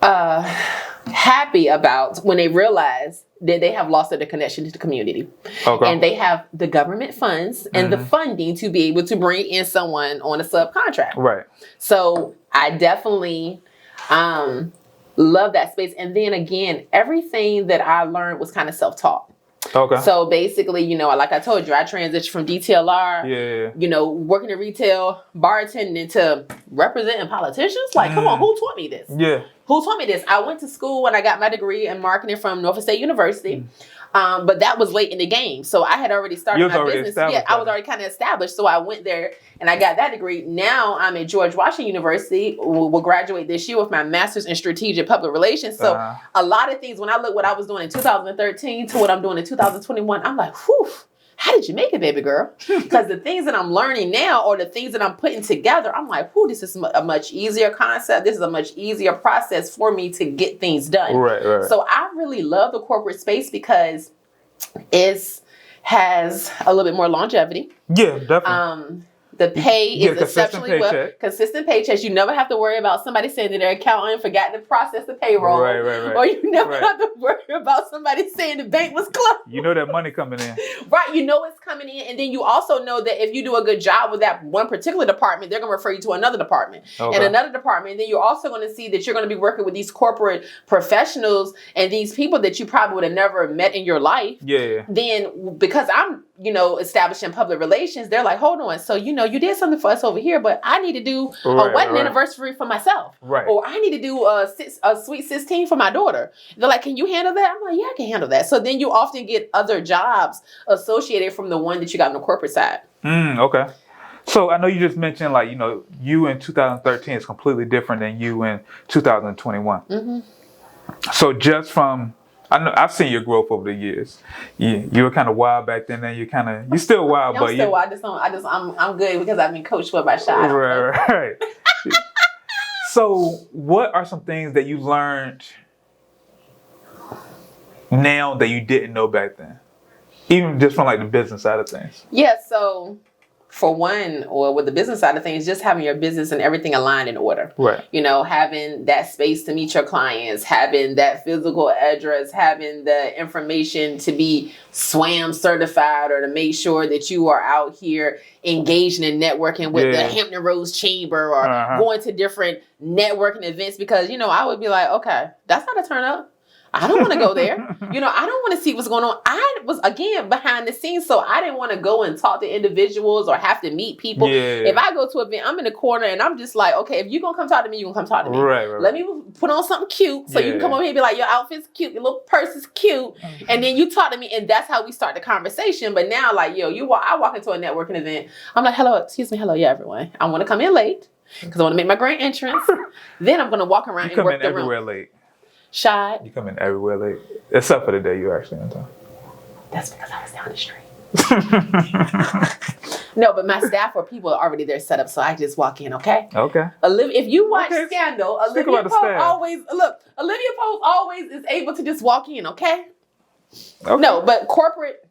happy about when they realize that they have lost their connection to the community. Okay. And they have the government funds and the funding to be able to bring in someone on a subcontract. Right. So I definitely love that space. And then again, everything that I learned was kind of self-taught. Okay. So basically, like I told you, I transitioned from DTLR, working in retail, bartending to representing politicians. Like, come on, who taught me this? Yeah. Who taught me this? I went to school when I got my degree in marketing from Norfolk State University. But that was late in the game. So I had already started my business. Yeah, I was already kind of established. So I went there and I got that degree. Now I'm at George Washington University. Will graduate this year with my master's in strategic public relations. So a lot of things, when I look what I was doing in 2013 to what I'm doing in 2021, I'm like, whew. How did you make it, baby girl? Because the things that I'm learning now or the things that I'm putting together, I'm like, whew, this is a much easier concept. This is a much easier process for me to get things done. Right. So I really love the corporate space because it has a little bit more longevity. Yeah, definitely. The pay is exceptionally well. Consistent paychecks. You never have to worry about somebody saying that their accountant forgot to process the payroll. Right. Or you never have to worry about somebody saying the bank was closed. You know that money coming in. Right. You know it's coming in. And then you also know that if you do a good job with that one particular department, they're going to refer you to another department. And another department. And then you're also going to see that you're going to be working with these corporate professionals and these people that you probably would have never met in your life. Yeah. Then because establishing public relations, they're like, hold on. So, you did something for us over here, but I need to do a wedding anniversary for myself. Right. Or I need to do a sweet 16 for my daughter. They're like, can you handle that? I'm like, yeah, I can handle that. So then you often get other jobs associated from the one that you got on the corporate side. Okay. So I know you just mentioned you in 2013 is completely different than you in 2021. Mm-hmm. So just from, I know I've seen your growth over the years. You were kind of wild back then, and you're still wild, but I'm still wild. I'm good because I've been coached for my shot. Right. So what are some things that you learned now that you didn't know back then? Even just from the business side of things. Yeah, so for one, or with the business side of things, just having your business and everything aligned in order. Right. Having that space to meet your clients, having that physical address, having the information to be SWAM certified, or to make sure that you are out here engaging and networking with the Hampton Roads Chamber, or going to different networking events, because, I would be like, okay, that's not a turn up. I don't want to go there. I don't want to see what's going on. I was, again, behind the scenes, so I didn't want to go and talk to individuals or have to meet people. Yeah. If I go to an event, I'm in the corner and I'm just like, okay, if you're going to come talk to me, you're going to come talk to me. Right. Let me put on something cute so you can come over here and be like, your outfit's cute, your little purse is cute. And then you talk to me, and that's how we start the conversation. But now, I walk into a networking event. I'm like, hello, excuse me, hello, yeah, everyone. I want to come in late because I want to make my grand entrance. Then I'm going to walk around and work the room. You come in everywhere late. Shy. You come in everywhere late. Except for the day you're actually on time. That's because I was down the street. No, but my staff or people are already there set up, so I just walk in, okay? Okay. If you watch Scandal, Olivia Pope always is able to just walk in, okay? No, but corporate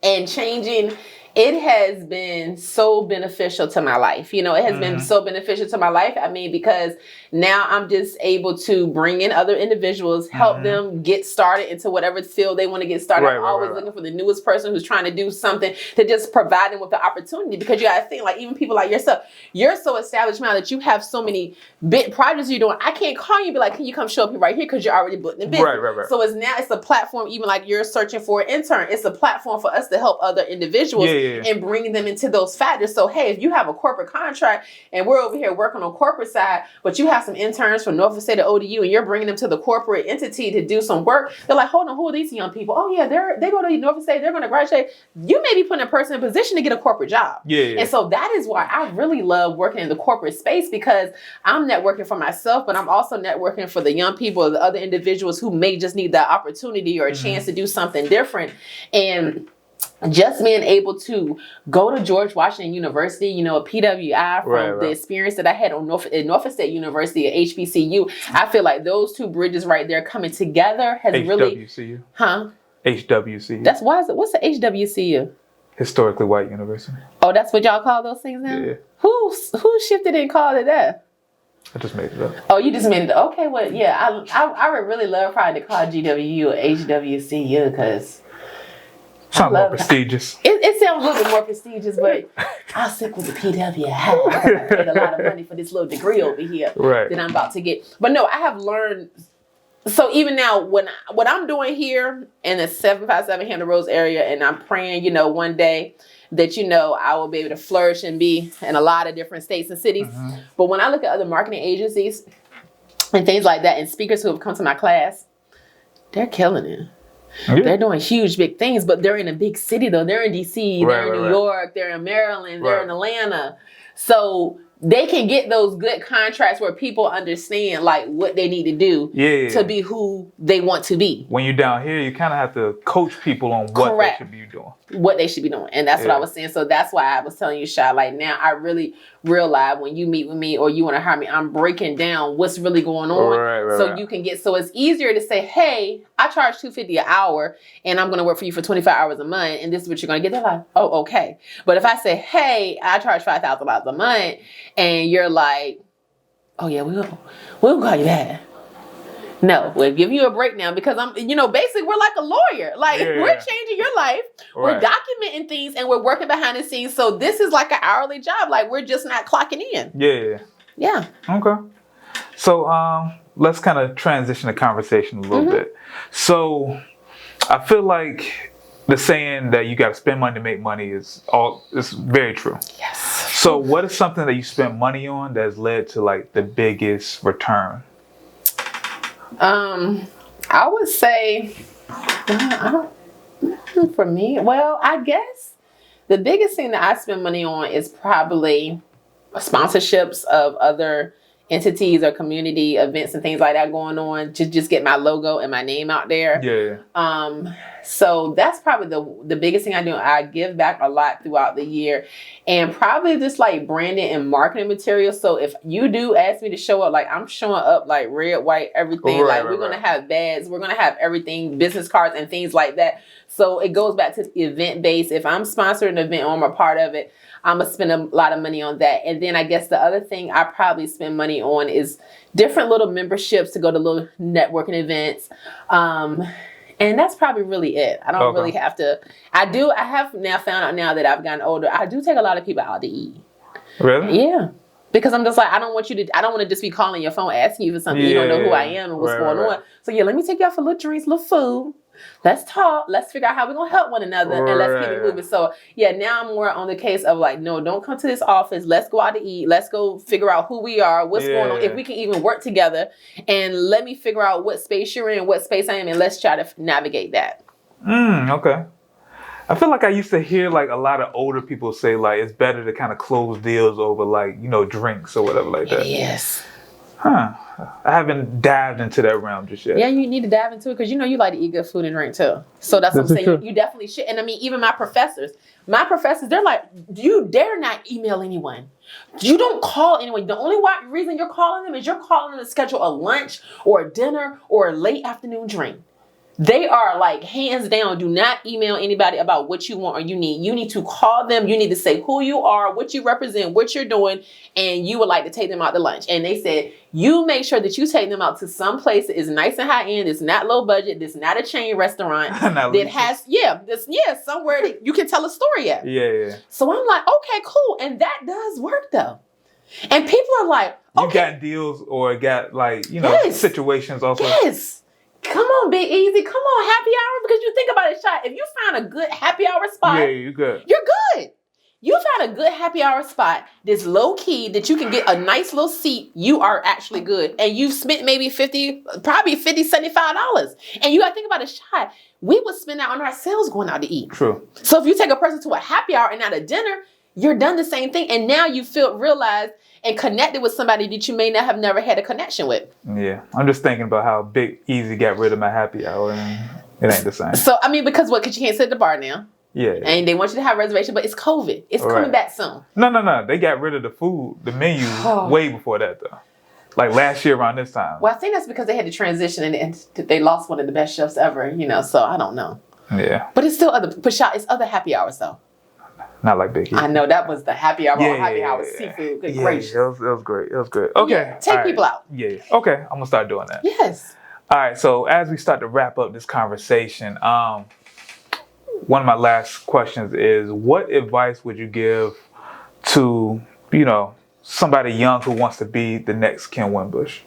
and changing, it has been so beneficial to my life. It has been so beneficial to my life. I mean, because now I'm just able to bring in other individuals, help them get started into whatever field they want to get started. I'm always looking for the newest person who's trying to do something, to just provide them with the opportunity. Because you got to think, even people like yourself, you're so established now that you have so many big projects you're doing. I can't call you and be like, can you come show up here right here? Because you're already booked in business. Right. So it's a platform, even like you're searching for an intern. It's a platform for us to help other individuals and bringing them into those factors. So, hey, if you have a corporate contract and we're over here working on corporate side, but you have some interns from Norfolk State or ODU and you're bringing them to the corporate entity to do some work, they're like, hold on, who are these young people? Oh, yeah, they go to Norfolk State, they're going to graduate. You may be putting a person in a position to get a corporate job. And so that is why I really love working in the corporate space, because I'm networking for myself, but I'm also networking for the young people, the other individuals who may just need that opportunity or a chance to do something different. And just being able to go to George Washington University, a PWI, from the experience that I had at Norfolk State University, at HBCU, I feel like those two bridges right there coming together has really... HWCU. Huh? HWCU. What's the HWCU? Historically White University. Oh, that's what y'all call those things now? Yeah. Who shifted and called it that? I just made it up. Oh, you just made it up. Okay, well, yeah, I would really love probably to call GWU or HWCU, because... Sounds more prestigious. It sounds a little bit more prestigious, but I'll stick with the PWI. I paid a lot of money for this little degree over here that I'm about to get. But no, I have learned. So even now, what I'm doing here in the 757 Hampton Roads area, and I'm praying, one day that, I will be able to flourish and be in a lot of different states and cities. But when I look at other marketing agencies and things like that, and speakers who have come to my class, they're killing it. Yeah. They're doing huge, big things, but they're in a big city, though. They're in D.C., they're in New York, they're in Maryland, they're in Atlanta. So they can get those good contracts where people understand what they need to do to be who they want to be. When you're down here, you kind of have to coach people on what they should be doing. What they should be doing. And that's what I was saying. So that's why I was telling you, Shy, now I really realize when you meet with me or you want to hire me, I'm breaking down what's really going on. You can get, so it's easier to say, hey, I charge $250 an hour and I'm going to work for you for 25 hours a month. And this is what you're going to get. They're like, oh, okay. But if I say, hey, I charge $5,000 a month, and you're like, oh yeah, we'll call you that. No, we'll give you a breakdown, because I'm, basically we're like a lawyer. We're changing your life. We're documenting things and we're working behind the scenes. So this is like an hourly job. We're just not clocking in. Yeah. Okay. So let's kind of transition the conversation a little bit. So I feel like the saying that you got to spend money to make money is very true. Yes. So what is something that you spent money on that has led to like the biggest return? I would say, for me, well, I guess the biggest thing that I spend money on is probably sponsorships of other entities or community events and things like that going on to just get my logo and my name out there. Yeah. So that's probably the biggest thing I do. I give back a lot throughout the year, and probably just like branding and marketing materials. So if you do ask me to show up, like I'm showing up like red, white, everything. We're gonna have bags, we're gonna have everything, business cards and things like that. So it goes back to event based. If I'm sponsoring an event or I'm a part of it, I'm gonna spend a lot of money on that. And then I guess the other thing I probably spend money on is different little memberships to go to little networking events. And that's probably really it. I don't really have to. I have now found out now that I've gotten older, I do take a lot of people out to eat. Really? Yeah. Because I'm just like, I don't want to just be calling your phone asking you for something. You don't know who I am and what's going on. So yeah, let me take you out for little drinks, little food. Let's talk. Let's figure out how we're going to help one another and let's keep it moving. So yeah, now I'm more on the case of like, no, don't come to this office. Let's go out to eat. Let's go figure out who we are, what's going on, if we can even work together, and let me figure out what space you're in, what space I am, and let's try to navigate that. Okay. I feel like I used to hear like a lot of older people say like it's better to kind of close deals over like, drinks or whatever like that. Yes. Huh. I haven't dived into that realm just yet. Yeah, you need to dive into it because you like to eat good food and drink too. So that's what I'm saying. You definitely should. And I mean, even my professors, they're like, you dare not email anyone. You don't call anyone. The only reason you're calling them is you're calling them to schedule a lunch or a dinner or a late afternoon drink. They are like, hands down, do not email anybody about what you want or you need. You need to call them. You need to say who you are, what you represent, what you're doing, and you would like to take them out to lunch. And they said, you make sure that you take them out to some place that is nice and high end, it's not low budget, it's not a chain restaurant, that has, somewhere that you can tell a story at. Yeah. So I'm like, okay, cool. And that does work though. And people are like, okay. You got deals or got like, situations also. Yes. Come on, Big Easy. Come on, happy hour. Because you think about it, Shot. If you found a good happy hour spot, you're good. You're good. You found a good happy hour spot that's low key that you can get a nice little seat. You are actually good. And you've spent maybe $50, $75. And you got to think about it, Shot. We would spend that on ourselves going out to eat. True. So if you take a person to a happy hour and not a dinner, you're done the same thing. And now you realized and connected with somebody that you may not have never had a connection with. Yeah. I'm just thinking about how Big Easy got rid of my happy hour and it ain't the same. So, I mean, because what? Because you can't sit at the bar now. Yeah. And they want you to have a reservation, but it's COVID. It's coming back soon. No. They got rid of the food, the menu way before that though. Like last year around this time. Well, I think that's because they had to transition and they lost one of the best chefs ever, so I don't know. Yeah. But it's still it's other happy hours though. Not like Big Easy. I know that was the happy hour. Happy hour seafood. Good gracious. It was great. It was great. Okay. Yeah, take people out. Yeah. Okay. I'm gonna start doing that. Yes. All right. So as we start to wrap up this conversation, one of my last questions is, what advice would you give to somebody young who wants to be the next Kim Wimbish?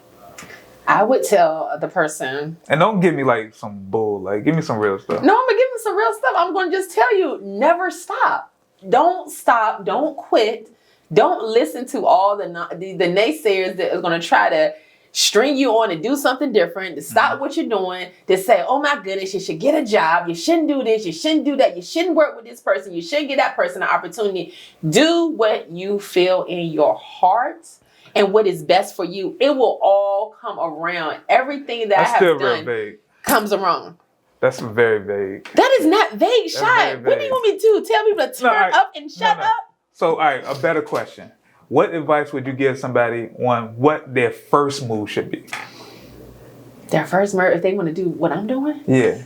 I would tell the person. And don't give me like some bull. Like give me some real stuff. No, I'm gonna give them some real stuff. I'm gonna just tell you, never stop. Don't stop. Don't quit. Don't listen to all the naysayers that are going to try to string you on to do something different, to stop what you're doing, to say, oh my goodness, you should get a job. You shouldn't do this. You shouldn't do that. You shouldn't work with this person. You shouldn't give that person an opportunity. Do what you feel in your heart and what is best for you. It will all come around. Everything that I have done vague. Comes around. That's very vague. That is not vague, Shy. What do you want me to do? Tell people to turn up and shut up? So, all right, a better question. What advice would you give somebody on what their first move should be? Their first move, if they want to do what I'm doing? Yeah.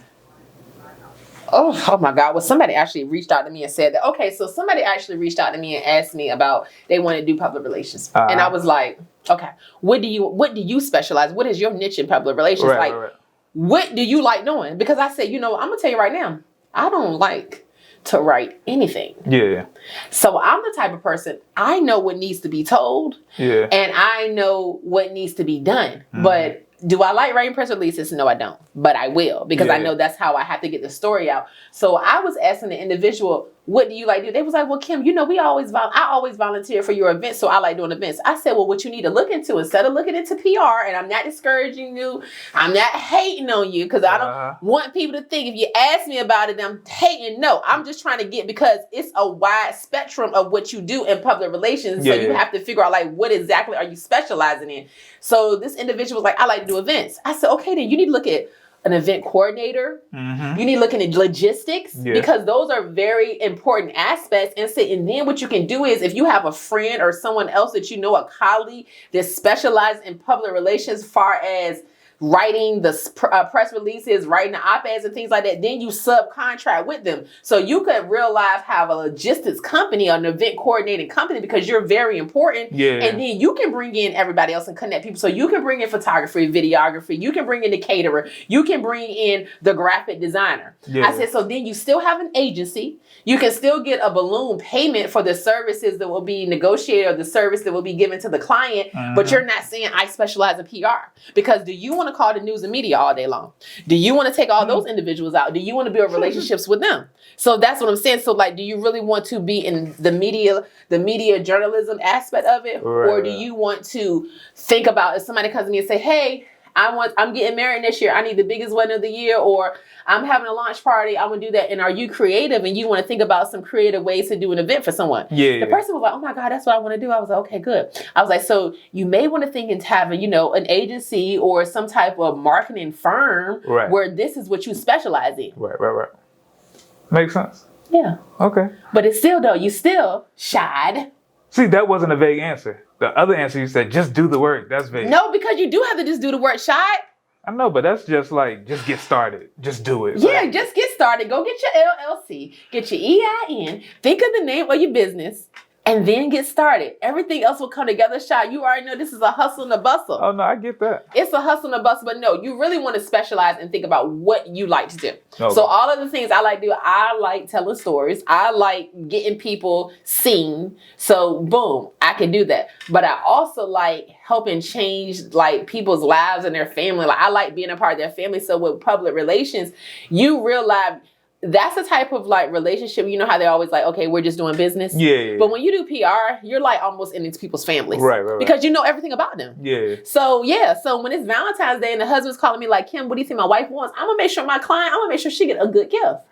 Oh my God. Well, somebody actually reached out to me and said that, okay, so somebody actually reached out to me and asked me about they want to do public relations. And I was like, okay, what do you specialize? What is your niche in public relations? Right. What do you like doing? Because I said, I'm going to tell you right now, I don't like to write anything. Yeah. So I'm the type of person, I know what needs to be told. Yeah. And I know what needs to be done. Mm-hmm. But do I like writing press releases? No, I don't. but I will, because I Yeah. know that's how I have to get the story out. So I was asking the individual, what do you like to do? They was like, well, Kim, I always volunteer for your events, so I like doing events. I said, well, what you need to look into, instead of looking into PR, and I'm not discouraging you, I'm not hating on you, because I don't want people to think if you ask me about it, I'm hating. No, I'm just trying to get, because it's a wide spectrum of what you do in public relations. So you have to figure out, like, what exactly are you specializing in? So this individual was like, I like to do events. I said, okay, then you need to look at an event coordinator. You need to look into logistics, because those are very important aspects. And then what you can do is, if you have a friend or someone else that you know, a colleague that specializes in public relations, far as writing the press releases, writing the op-eds and things like that, then you subcontract with them. So you could real life have a logistics company or an event coordinating company, because you're very important. And then you can bring in everybody else and connect people. So you can bring in photography, videography, you can bring in the caterer, you can bring in the graphic designer. I said, so then you still have an agency. You can still get a balloon payment for the services that will be negotiated, or the service that will be given to the client. But you're not saying I specialize in PR, because do you want to call the news and media all day long? Do you want to take all those individuals out? Do you want to build relationships with them? So that's what I'm saying. So, like, do you really want to be in the media journalism aspect of it? Or do you want to think about, if somebody comes to me and say, hey, I'm getting married next year, I need the biggest wedding of the year, or I'm having a launch party, I want to do that. And are you creative, and you want to think about some creative ways to do an event for someone? The person was like, oh my God, that's what I want to do. I was like, okay, good. I was like, so you may want to think into having, an agency or some type of marketing firm where this is what you specialize in. Right. Makes sense. Yeah. Okay. But it's still, though, you still shied. See, that wasn't a vague answer. The other answer, you said, just do the work. That's vague. No, because you do have to just do the work, shied. I know, but that's just like, just get started. Just do it. Yeah, just get started. Go get your LLC. Get your EIN. Think of the name of your business. And then get started. Everything else will come together, Shy. You already know this is a hustle and a bustle. Oh, no, I get that. It's a hustle and a bustle, but no, you really want to specialize and think about what you like to do. Okay. So all of the things I like to do, I like telling stories. I like getting people seen. So boom, I can do that. But I also like helping change like people's lives and their family. Like I like being a part of their family. So with public relations, you realize that's the type of like relationship, you know how they're always like, okay, we're just doing business. Yeah. But when you do PR, you're like almost in these people's families. Right. Because you know everything about them. Yeah. So when it's Valentine's Day and the husband's calling me like, Kim, what do you think my wife wants? I'm going to make sure I'm going to make sure she get a good gift.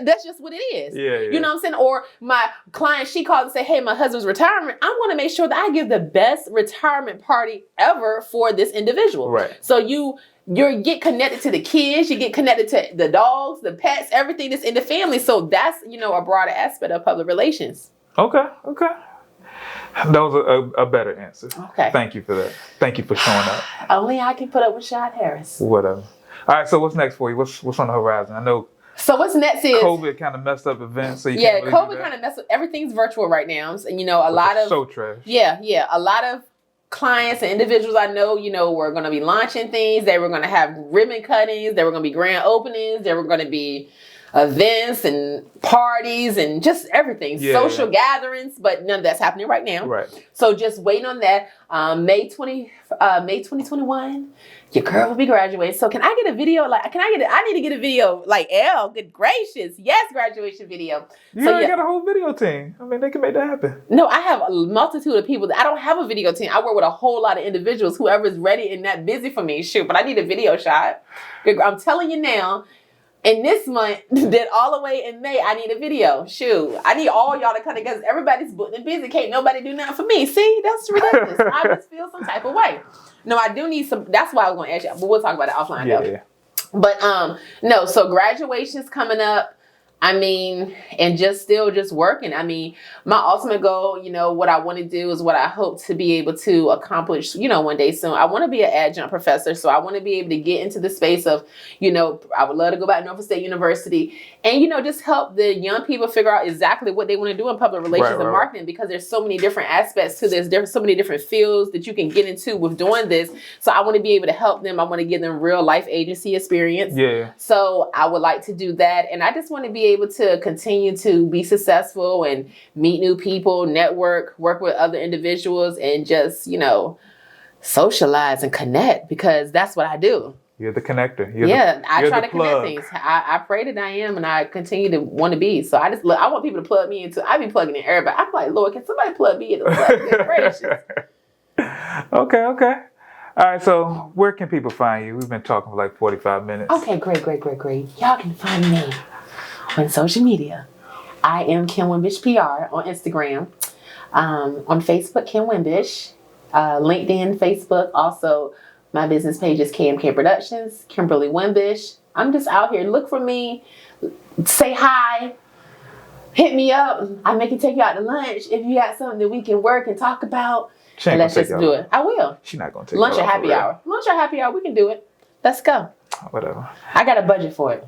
That's just what it is. Yeah. You know what I'm saying? Or my client, she calls and say, hey, my husband's retirement. I want to make sure that I give the best retirement party ever for this individual. Right. So you get connected to the kids, you get connected to the dogs, the pets, everything that's in the family. So that's, a broader aspect of public relations. Okay. That was a better answer. Okay. Thank you for that. Thank you for showing up. Only I can put up with Shad Harris. Whatever. All right, so what's next for you? What's on the horizon? I know So what's next is COVID kind of messed up events. So you can't really COVID kind of messed up. Everything's virtual right now. And, a lot of... So trash. Yeah. A lot of clients and individuals I know, were going to be launching things. They were going to have ribbon cuttings. There were going to be grand openings. There were going to be events and parties and just everything, social gatherings, but none of that's happening right now. Right. So just waiting on that. May 2021, your girl will be graduating. So can I get a video? I need to get a video like, good gracious. Yes, graduation video. You so already got a whole video team. I mean, they can make that happen. No, I have a multitude of people. I don't have a video team. I work with a whole lot of individuals, whoever's ready and not busy for me. Shoot, but I need a video shot. I'm telling you now, in this month, that all the way in May, I need a video. Shoot, I need all y'all to come together. Everybody's booked and busy. Can't nobody do nothing for me. See, that's ridiculous. I just feel some type of way. No, I do need some. That's why I was going to ask you, but we'll talk about it offline though. Yeah. But no, so graduation's coming up. I mean, and still working. I mean, my ultimate goal, what I want to do is what I hope to be able to accomplish, one day soon. I want to be an adjunct professor. So I want to be able to get into the space of, I would love to go back to Norfolk State University and, just help the young people figure out exactly what they want to do in public relations and marketing, because there's so many different aspects to this. There's so many different fields that you can get into with doing this. So I want to be able to help them. I want to give them real life agency experience. Yeah. So I would like to do that. And I just want to be able to continue to be successful and meet new people, network, work with other individuals, and just, socialize and connect, because that's what I do. You're the connector. You're I you're try the to plug. connect things. I pray that I am, and I continue to want to be. So I just look. I want people to plug me into. I be plugging in everybody. I'm like, Lord, can somebody plug me into? Goodness gracious. Okay. All right, so where can people find you? We've been talking for like 45 minutes. Okay, great. Y'all can find me on social media. I am Kim Wimbish PR on Instagram. On Facebook, Kim Wimbish. LinkedIn, Facebook. Also, my business page is KMK Productions, Kimberly Wimbish. I'm just out here. Look for me. Say hi. Hit me up. I can take you out to lunch if you got something that we can work and talk about. She ain't Let's gonna just take do y'all. it. I will. She's not gonna take Lunch or y'all out happy for real. hour. Lunch or happy hour. We can do it. Let's go. Whatever. I got a budget for it.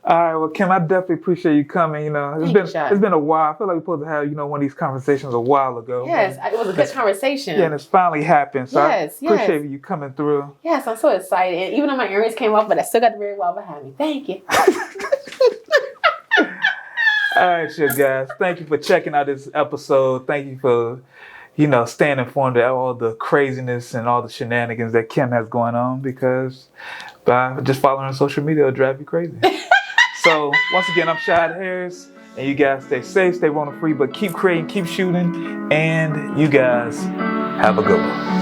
All right, well, Kim, I definitely appreciate you coming. You know, it's been a while. I feel like we're supposed to have one of these conversations a while ago. Yes, it was a good conversation. Yeah, and it's finally happened. So Yes. I appreciate you coming through. Yes, I'm so excited. And even though my earrings came off, but I still got the red wall behind me. Thank you. All right, you guys. Thank you for checking out this episode. Thank you for, staying informed of all the craziness and all the shenanigans that Kim has going on, because by just following her on social media, it'll drive you crazy. So once again, I'm Shad Harris, and you guys stay safe, stay Rona free, but keep creating, keep shooting, and you guys have a good one.